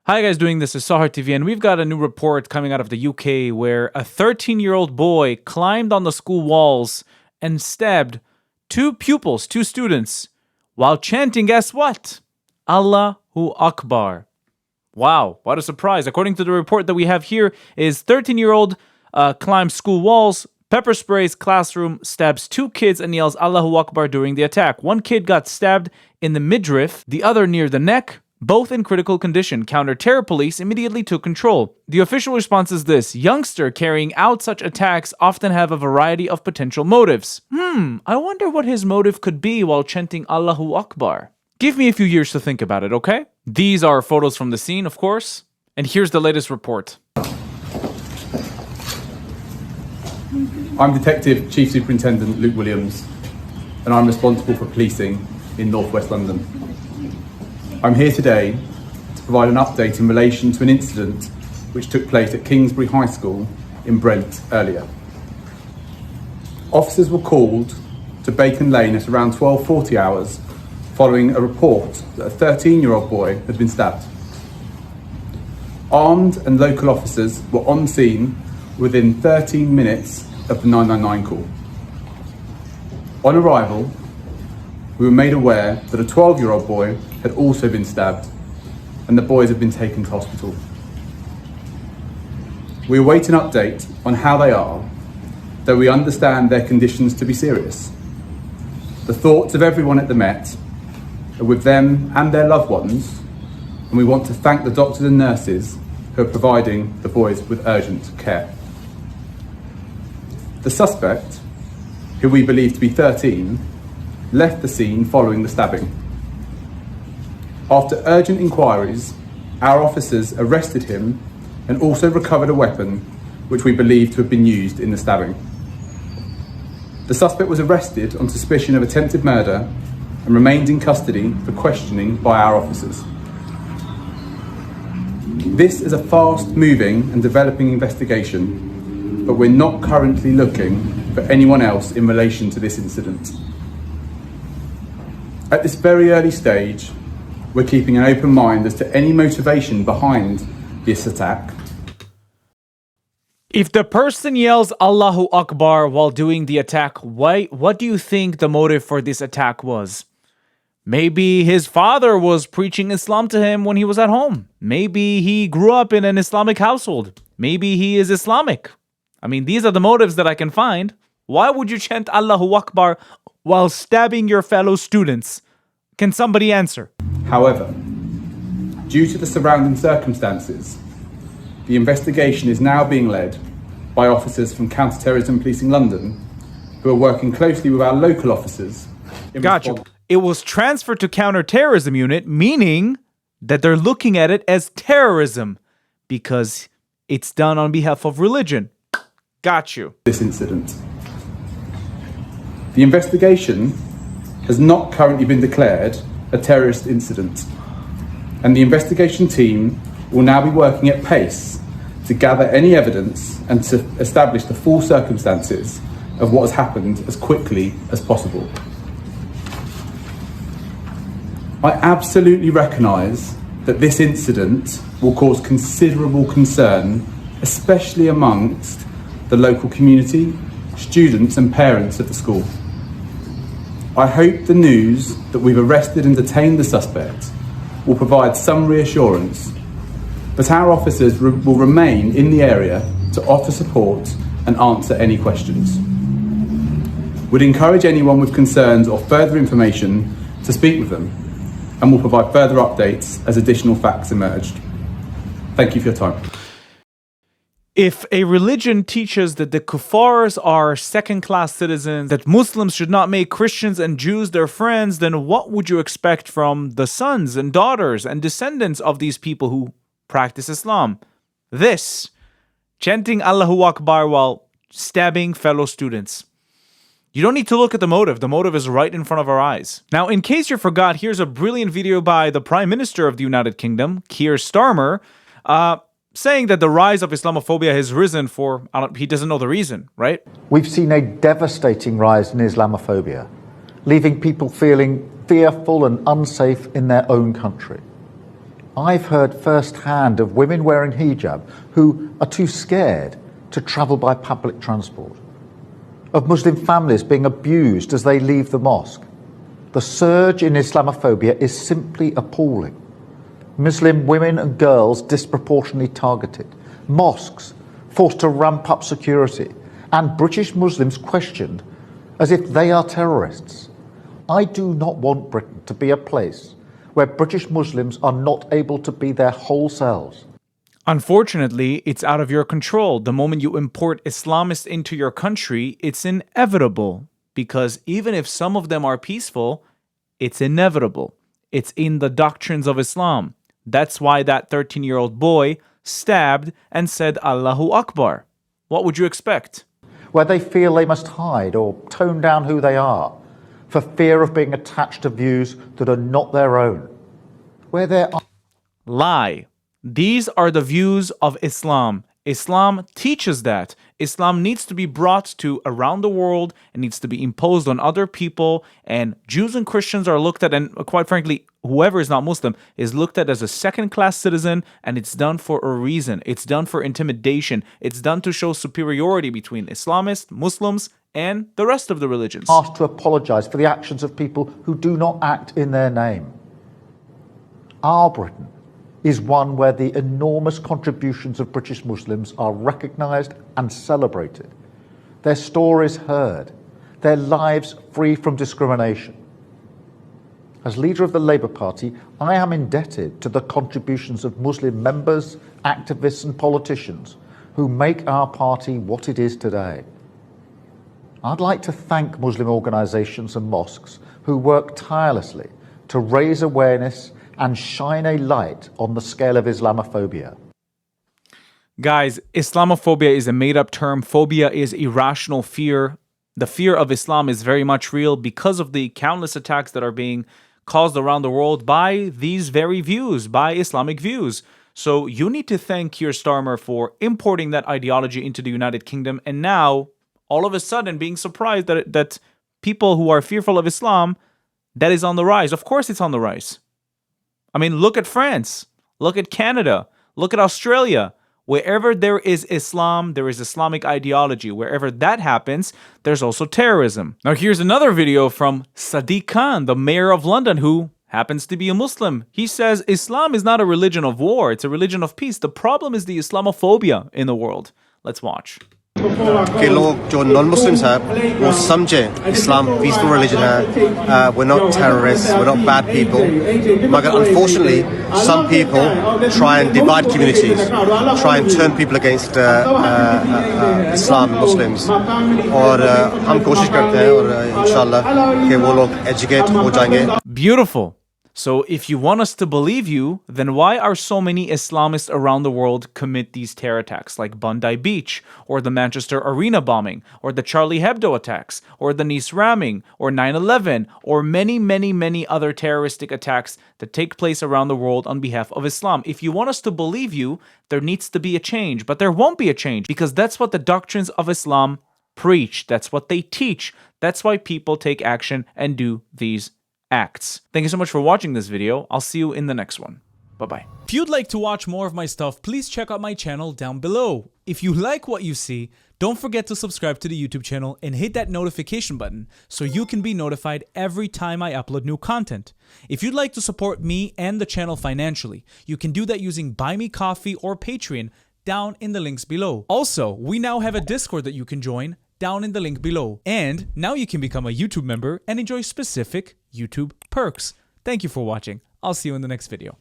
Hi guys, this is Sahar TV, and we've got a new report coming out of the UK where a 13-year-old boy climbed on the school walls and stabbed two students, while chanting, guess what? Allahu Akbar. Wow, what a surprise. According to the report that we have here, is 13-year-old climbs school walls, pepper sprays classroom, stabs two kids, and yells Allahu Akbar during the attack. One kid got stabbed in the midriff, the other near the neck, both in critical condition. Counter-terror police immediately took control. The official response is this: youngster carrying out such attacks often have a variety of potential motives. I wonder what his motive could be while chanting Allahu Akbar. Give me a few years to think about it, okay? These are photos from the scene, of course. And here's the latest report. I'm Detective Chief Superintendent Luke Williams, and I'm responsible for policing in North West London. I'm here today to provide an update in relation to an incident which took place at Kingsbury High School in Brent earlier. Officers were called to Bacon Lane at around 12:40 hours following a report that a 13-year-old boy had been stabbed. Armed and local officers were on scene within 13 minutes of the 999 call. On arrival, we were made aware that a 12-year-old boy had also been stabbed, and the boys have been taken to hospital. We await an update on how they are, though we understand their conditions to be serious. The thoughts of everyone at the Met are with them and their loved ones, and we want to thank the doctors and nurses who are providing the boys with urgent care. The suspect, who we believe to be 13, left the scene following the stabbing. After urgent inquiries, our officers arrested him and also recovered a weapon which we believe to have been used in the stabbing. The suspect was arrested on suspicion of attempted murder and remained in custody for questioning by our officers. This is a fast-moving and developing investigation, but we're not currently looking for anyone else in relation to this incident. At this very early stage, we're keeping an open mind as to any motivation behind this attack. If the person yells Allahu Akbar while doing the attack, what do you think the motive for this attack was? Maybe his father was preaching Islam to him when he was at home. Maybe he grew up in an Islamic household. Maybe he is Islamic. I mean, these are the motives that I can find. Why would you chant Allahu Akbar while stabbing your fellow students? Can somebody answer? However, due to the surrounding circumstances, the investigation is now being led by officers from Counter-Terrorism Policing London, who are working closely with our local officers. Gotcha. It was transferred to Counter-Terrorism Unit, meaning that they're looking at it as terrorism because it's done on behalf of religion. Got you. This incident. The investigation has not currently been declared a terrorist incident, and the investigation team will now be working at pace to gather any evidence and to establish the full circumstances of what has happened as quickly as possible. I absolutely recognise that this incident will cause considerable concern, especially amongst the local community, students and parents of the school. I hope the news that we've arrested and detained the suspect will provide some reassurance, but our officers will remain in the area to offer support and answer any questions. We'd encourage anyone with concerns or further information to speak with them, and we'll provide further updates as additional facts emerged. Thank you for your time. If a religion teaches that the kuffars are second-class citizens, that Muslims should not make Christians and Jews their friends, then what would you expect from the sons and daughters and descendants of these people who practice Islam? This, chanting Allahu Akbar while stabbing fellow students. You don't need to look at the motive. The motive is right in front of our eyes. Now, in case you forgot, here's a brilliant video by the Prime Minister of the United Kingdom, Keir Starmer, saying that the rise of Islamophobia has risen for, he doesn't know the reason, right? We've seen a devastating rise in Islamophobia, leaving people feeling fearful and unsafe in their own country. I've heard firsthand of women wearing hijab who are too scared to travel by public transport, of Muslim families being abused as they leave the mosque. The surge in Islamophobia is simply appalling. Muslim women and girls disproportionately targeted, mosques forced to ramp up security, and British Muslims questioned as if they are terrorists. I do not want Britain to be a place where British Muslims are not able to be their whole selves. Unfortunately, it's out of your control. The moment you import Islamists into your country, it's inevitable. Because even if some of them are peaceful, it's inevitable. It's in the doctrines of Islam. That's why that 13-year-old boy stabbed and said Allahu Akbar. What would you expect? Where they feel they must hide or tone down who they are for fear of being attached to views that are not their own. Where there are... Lie. These are the views of Islam. Islam teaches that. Islam needs to be brought to around the world and needs to be imposed on other people. And Jews and Christians are looked at, and quite frankly, whoever is not Muslim is looked at as a second-class citizen, and it's done for a reason. It's done for intimidation. It's done to show superiority between Islamists, Muslims, and the rest of the religions. Asked to apologise for the actions of people who do not act in their name. Our Britain is one where the enormous contributions of British Muslims are recognised and celebrated, their stories heard, their lives free from discrimination. As leader of the Labour Party, I am indebted to the contributions of Muslim members, activists and politicians who make our party what it is today. I'd like to thank Muslim organisations and mosques who work tirelessly to raise awareness and shine a light on the scale of Islamophobia. Guys, Islamophobia is a made-up term. Phobia is irrational fear. The fear of Islam is very much real because of the countless attacks that are being caused around the world by these very views, by Islamic views. So you need to thank Keir Starmer for importing that ideology into the United Kingdom, and now, all of a sudden, being surprised that people who are fearful of Islam, that is on the rise. Of course it's on the rise. I mean, look at France, look at Canada, look at Australia. Wherever there is Islam, there is Islamic ideology. Wherever that happens, there's also terrorism. Now, here's another video from Sadiq Khan, the mayor of London, who happens to be a Muslim. He says Islam is not a religion of war, it's a religion of peace. The problem is the Islamophobia in the world. Let's watch. कि लोग जो non Muslims हैं वो समझे इस्लाम peaceful religion है, we're not terrorists, we're not bad people, मगर unfortunately some people try and divide communities, try and turn people against Islam and Muslims, और हम कोशिश करते हैं और इंशाल्लाह कि वो लोग educate हो जाएंगे. Beautiful. So if you want us to believe you, then why are so many Islamists around the world commit these terror attacks like Bondi Beach, or the Manchester Arena bombing, or the Charlie Hebdo attacks, or the Nice ramming, or 9/11, or many other terroristic attacks that take place around the world on behalf of Islam? If you want us to believe you, there needs to be a change, but there won't be a change because that's what the doctrines of Islam preach. That's what they teach. That's why people take action and do these acts. Thank you so much for watching this video. I'll see you in the next one. Bye-bye. If you'd like to watch more of my stuff, please check out my channel down below. If you like what you see, don't forget to subscribe to the YouTube channel and hit that notification button so you can be notified every time I upload new content. If you'd like to support me and the channel financially, you can do that using Buy Me Coffee or Patreon down in the links below. Also, we now have a Discord that you can join down in the link below. And now you can become a YouTube member and enjoy specific YouTube perks. Thank you for watching. I'll see you in the next video.